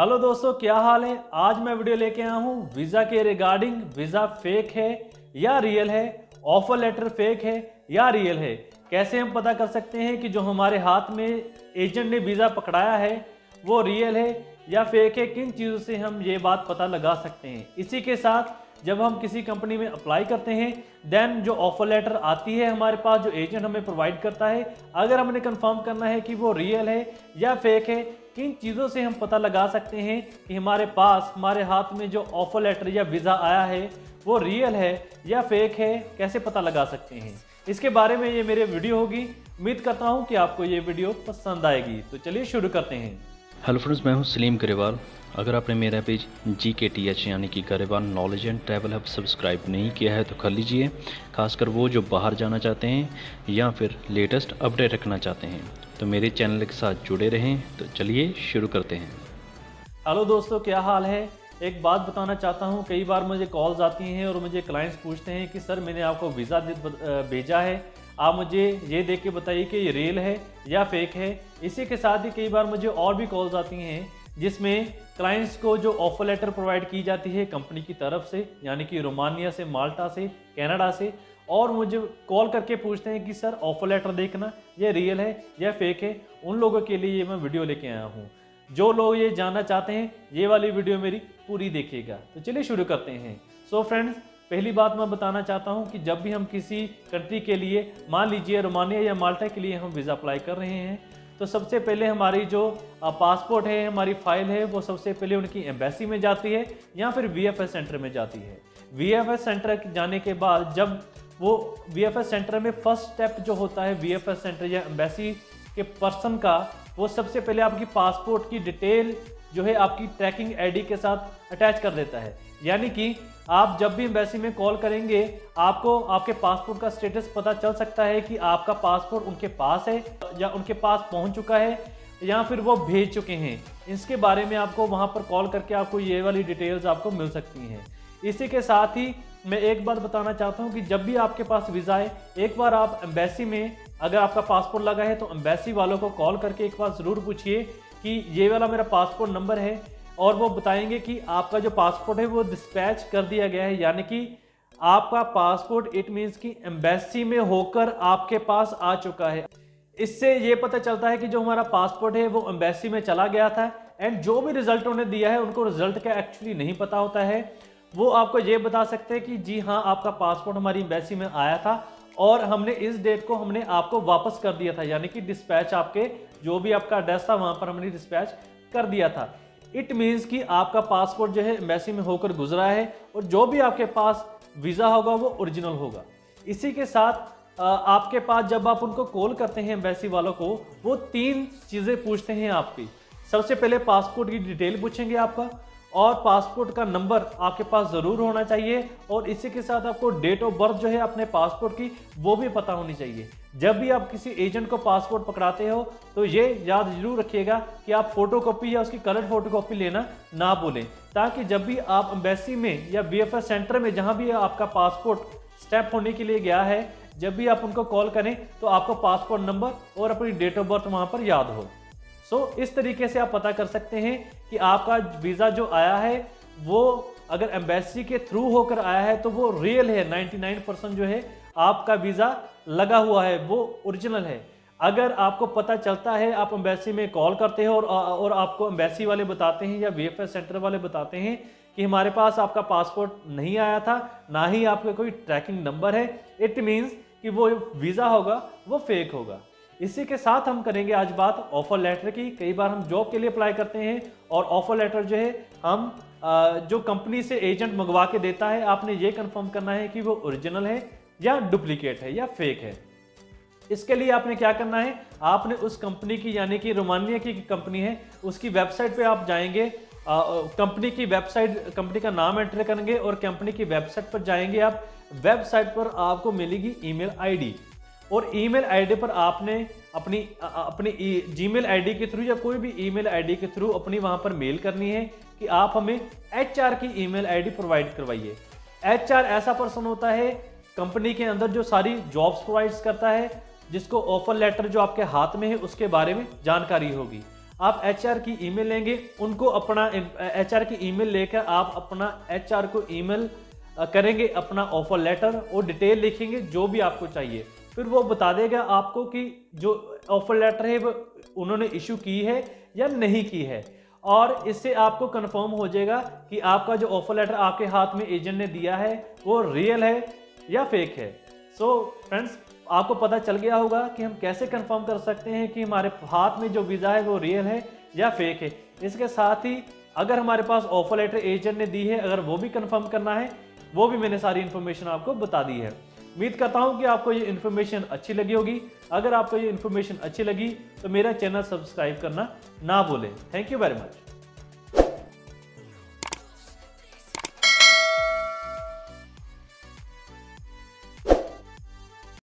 Hello दोस्तों, क्या हाल है। आज मैं वीडियो लेके आया हूँ वीज़ा के रिगार्डिंग। वीज़ा फेक है या रियल है, ऑफर लेटर फेक है या रियल है, कैसे हम पता कर सकते हैं कि जो हमारे हाथ में एजेंट ने वीज़ा पकड़ाया है वो रियल है या फेक है। किन चीज़ों से हम ये बात पता लगा सकते हैं। इसी के साथ जब हम किसी कंपनी में अप्लाई करते हैं देन जो ऑफर लेटर आती है हमारे पास, जो एजेंट हमें प्रोवाइड करता है, अगर हमने कंफर्म करना है कि वो रियल है या फेक है, किन चीज़ों से हम पता लगा सकते हैं कि हमारे पास हमारे हाथ में जो ऑफर लेटर या वीज़ा आया है वो रियल है या फेक है, कैसे पता लगा सकते हैं। इसके बारे में ये मेरी वीडियो होगी। उम्मीद करता हूँ कि आपको ये वीडियो पसंद आएगी। तो चलिए शुरू करते हैं। हेलो फ्रेंड्स, मैं हूं सलीम गरेवाल। अगर आपने मेरा पेज GKTH यानी कि Grewal knowledge and travel hub subscribe नहीं किया है तो कर लीजिए, खासकर वो जो बाहर जाना चाहते हैं या फिर लेटेस्ट अपडेट रखना चाहते हैं। तो मेरे चैनल के साथ जुड़े रहें। तो चलिए शुरू करते हैं। हेलो दोस्तों, क्या हाल है। एक बात बताना चाहता हूँ, कई बार मुझे कॉल्स आती हैं और मुझे क्लाइंट्स पूछते हैं कि सर मैंने आपको वीज़ा भेजा है, आप मुझे ये देख के बताइए कि ये रियल है या फेक है। इसी के साथ ही कई बार मुझे और भी कॉल्स आती हैं जिसमें क्लाइंट्स को जो ऑफर लेटर प्रोवाइड की जाती है कंपनी की तरफ से, यानी कि रोमानिया से, माल्टा से, कनाडा से, और मुझे कॉल करके पूछते हैं कि सर ऑफर लेटर देखना ये रियल है या फेक है। उन लोगों के लिए ये मैं वीडियो लेके आया हूँ। जो लोग ये जानना चाहते हैं ये वाली वीडियो मेरी पूरी देखिएगा। तो चलिए शुरू करते हैं। सो फ्रेंड्स, पहली बात मैं बताना चाहता हूं कि जब भी हम किसी कंट्री के लिए, मान लीजिए रोमानिया या माल्टा के लिए हम वीज़ा अप्लाई कर रहे हैं, तो सबसे पहले हमारी जो पासपोर्ट है, हमारी फाइल है, वो सबसे पहले उनकी एम्बेसी में जाती है या फिर VFS सेंटर में जाती है। VFS सेंटर जाने के बाद जब वो VFS सेंटर में फर्स्ट स्टेप जो होता है VFS सेंटर या एम्बेसी के पर्सन का, वो सबसे पहले आपकी पासपोर्ट की डिटेल जो है आपकी ट्रैकिंग ID के साथ अटैच कर देता है। यानी कि आप जब भी एम्बेसी में कॉल करेंगे आपको आपके पासपोर्ट का स्टेटस पता चल सकता है कि आपका पासपोर्ट उनके पास है या उनके पास पहुंच चुका है या फिर वो भेज चुके हैं। इसके बारे में आपको वहां पर कॉल करके आपको ये वाली डिटेल्स आपको मिल सकती हैं। इसी के साथ ही मैं एक बात बताना चाहता हूं कि जब भी आपके पास वीज़ा है, एक बार आप एम्बेसी में, अगर आपका पासपोर्ट लगा है तो एम्बेसी वालों को कॉल करके एक बार ज़रूर पूछिए कि ये वाला मेरा पासपोर्ट नंबर है, और वो बताएंगे कि आपका जो पासपोर्ट है वो डिस्पैच कर दिया गया है। यानी कि आपका पासपोर्ट, इट मीन्स कि एम्बेसी में होकर आपके पास आ चुका है। इससे ये पता चलता है कि जो हमारा पासपोर्ट है वो एम्बेसी में चला गया था, एंड जो भी रिजल्ट उन्हें दिया है उनको रिजल्ट का एक्चुअली नहीं पता होता है। वो आपको ये बता सकते हैं कि जी हाँ, आपका पासपोर्ट हमारी एम्बेसी में आया था और हमने इस डेट को हमने आपको वापस कर दिया था, यानी कि डिस्पैच, आपके जो भी आपका एड्रेस था वहां पर हमने डिस्पैच कर दिया था। इट मीन्स कि आपका पासपोर्ट जो है एम्बेसी में होकर गुजरा है और जो भी आपके पास वीज़ा होगा वो ओरिजिनल होगा। इसी के साथ आपके पास जब आप उनको कॉल करते हैं एम्बेसी वालों को, वो 3 चीज़ें पूछते हैं आपकी। सबसे पहले पासपोर्ट की डिटेल पूछेंगे आपका, और पासपोर्ट का नंबर आपके पास ज़रूर होना चाहिए, और इसी के साथ आपको डेट ऑफ बर्थ जो है अपने पासपोर्ट की वो भी पता होनी चाहिए। जब भी आप किसी एजेंट को पासपोर्ट पकड़ाते हो तो ये याद जरूर रखिएगा कि आप फोटोकॉपी या उसकी कलर फोटोकॉपी लेना ना भूलें, ताकि जब भी आप एम्बेसी में या VFS सेंटर में, जहां भी आपका पासपोर्ट स्टेप होने के लिए गया है, जब भी आप उनको कॉल करें तो आपको पासपोर्ट नंबर और अपनी डेट ऑफ बर्थ वहां पर याद हो। इस तरीके से आप पता कर सकते हैं कि आपका वीज़ा जो आया है वो अगर एम्बेसी के थ्रू होकर आया है तो वो रियल है। 99% जो है आपका वीज़ा लगा हुआ है वो ओरिजिनल है। अगर आपको पता चलता है, आप एम्बेसी में कॉल करते हो और आपको एम्बेसी वाले बताते हैं या VFS सेंटर वाले बताते हैं कि हमारे पास आपका पासपोर्ट नहीं आया था, ना ही आपका कोई ट्रैकिंग नंबर है, इट मीन्स कि वो वीज़ा होगा वो फेक होगा। इसी के साथ हम करेंगे आज बात ऑफर लेटर की। कई बार हम जॉब के लिए अप्लाई करते हैं और ऑफर लेटर जो है हम जो कंपनी से एजेंट मंगवा के देता है, आपने ये कंफर्म करना है कि वो ओरिजिनल है या डुप्लीकेट है या फेक है। इसके लिए आपने क्या करना है, आपने उस कंपनी की, यानी कि रोमानिया की कंपनी है, उसकी वेबसाइट पे आप जाएंगे, कंपनी की वेबसाइट, कंपनी का नाम एंटर करेंगे और कंपनी की वेबसाइट पर जाएंगे। आप वेबसाइट पर आपको मिलेगी ईमेल ID, और ईमेल ID पर आपने अपनी जीमेल ID के थ्रू या कोई भी ईमेल ID के थ्रू अपनी वहां पर मेल करनी है कि आप हमें HR की ईमेल ID प्रोवाइड करवाइए। HR ऐसा पर्सन होता है कंपनी के अंदर जो सारी जॉब्स प्रोवाइड करता है, जिसको ऑफर लेटर जो आपके हाथ में है उसके बारे में जानकारी होगी। आप HR की ईमेल लेंगे, उनको अपना HR की ईमेल लेकर आप अपना HR को ईमेल करेंगे अपना ऑफर लेटर और डिटेल लिखेंगे जो भी आपको चाहिए। फिर वो बता देगा आपको कि जो ऑफर लेटर है वो उन्होंने इशू की है या नहीं की है, और इससे आपको कंफर्म हो जाएगा कि आपका जो ऑफर लेटर आपके हाथ में एजेंट ने दिया है वो रियल है या फेक है। सो फ्रेंड्स, आपको पता चल गया होगा कि हम कैसे कंफर्म कर सकते हैं कि हमारे हाथ में जो वीज़ा है वो रियल है या फेक है। इसके साथ ही अगर हमारे पास ऑफर लेटर एजेंट ने दी है, अगर वो भी कंफर्म करना है, वो भी मैंने सारी इन्फॉर्मेशन आपको बता दी है। उम्मीद करता हूं कि आपको ये इन्फॉर्मेशन अच्छी लगी होगी। अगर आपको ये इन्फॉर्मेशन अच्छी लगी तो मेरा चैनल सब्सक्राइब करना ना भूलें। Thank you very much.